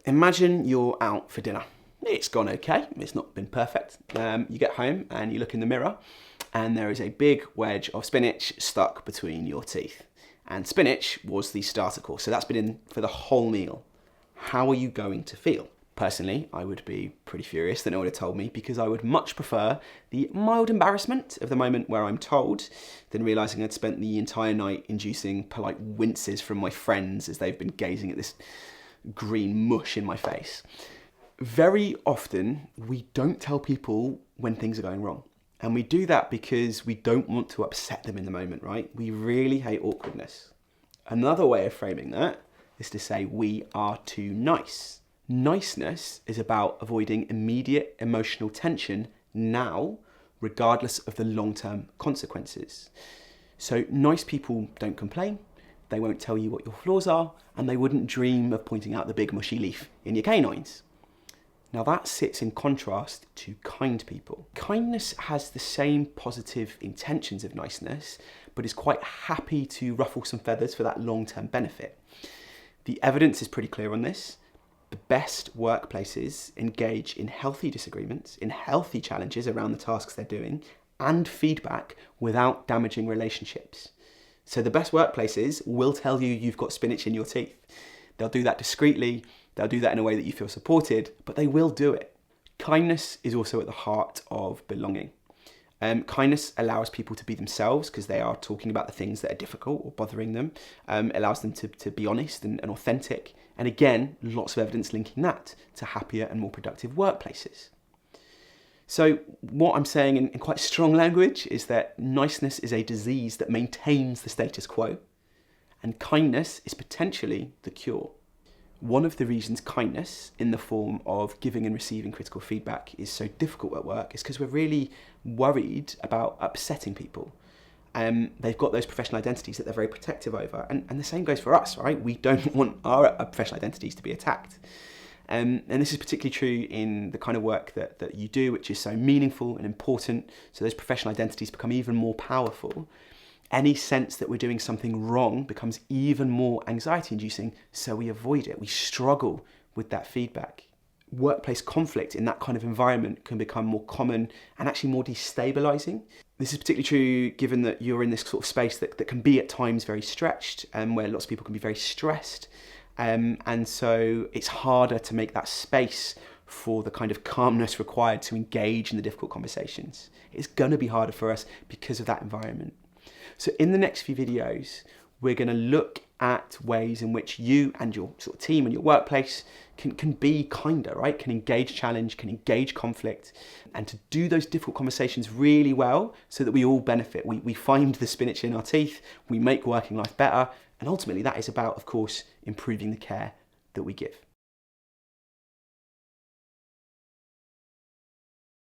imagine you're out for dinner. It's gone okay, it's not been perfect. You get home and you look in the mirror and there is a big wedge of spinach stuck between your teeth. And spinach was the starter course, so that's been in for the whole meal. How are you going to feel? Personally, I would be pretty furious that no one had told me, because I would much prefer the mild embarrassment of the moment where I'm told than realising I'd spent the entire night inducing polite winces from my friends as they've been gazing at this green mush in my face. Very often, we don't tell people when things are going wrong. And we do that because we don't want to upset them in the moment, right? We really hate awkwardness. Another way of framing that is to say we are too nice. Niceness is about avoiding immediate emotional tension now, regardless of the long-term consequences. So nice people don't complain, they won't tell you what your flaws are, and they wouldn't dream of pointing out the big mushy leaf in your canines. Now that sits in contrast to kind people. Kindness has the same positive intentions of niceness, but is quite happy to ruffle some feathers for that long-term benefit. The evidence is pretty clear on this. The best workplaces engage in healthy disagreements, in healthy challenges around the tasks they're doing, and feedback without damaging relationships. So the best workplaces will tell you you've got spinach in your teeth. They'll do that discreetly, they'll do that in a way that you feel supported, but they will do it. Kindness is also at the heart of belonging. Kindness allows people to be themselves because they are talking about the things that are difficult or bothering them. Allows them to be honest and authentic. And again, lots of evidence linking that to happier and more productive workplaces. So what I'm saying in quite strong language is that niceness is a disease that maintains the status quo, and kindness is potentially the cure. One of the reasons kindness in the form of giving and receiving critical feedback is so difficult at work is because we're really worried about upsetting people. They've got those professional identities that they're very protective over. And the same goes for us, right? We don't want our professional identities to be attacked. And this is particularly true in the kind of work that you do, which is so meaningful and important. So those professional identities become even more powerful. Any sense that we're doing something wrong becomes even more anxiety-inducing, so we avoid it. We struggle with that feedback. Workplace conflict in that kind of environment can become more common and actually more destabilizing. This is particularly true given that you're in this sort of space that can be at times very stretched and where lots of people can be very stressed. And so it's harder to make that space for the kind of calmness required to engage in the difficult conversations. It's going to be harder for us because of that environment. So in the next few videos, we're going to look at ways in which you and your sort of team and your workplace can be kinder, right? Can engage challenge, can engage conflict, and to do those difficult conversations really well so that we all benefit. We find the spinach in our teeth, we make working life better, and ultimately that is about, of course, improving the care that we give.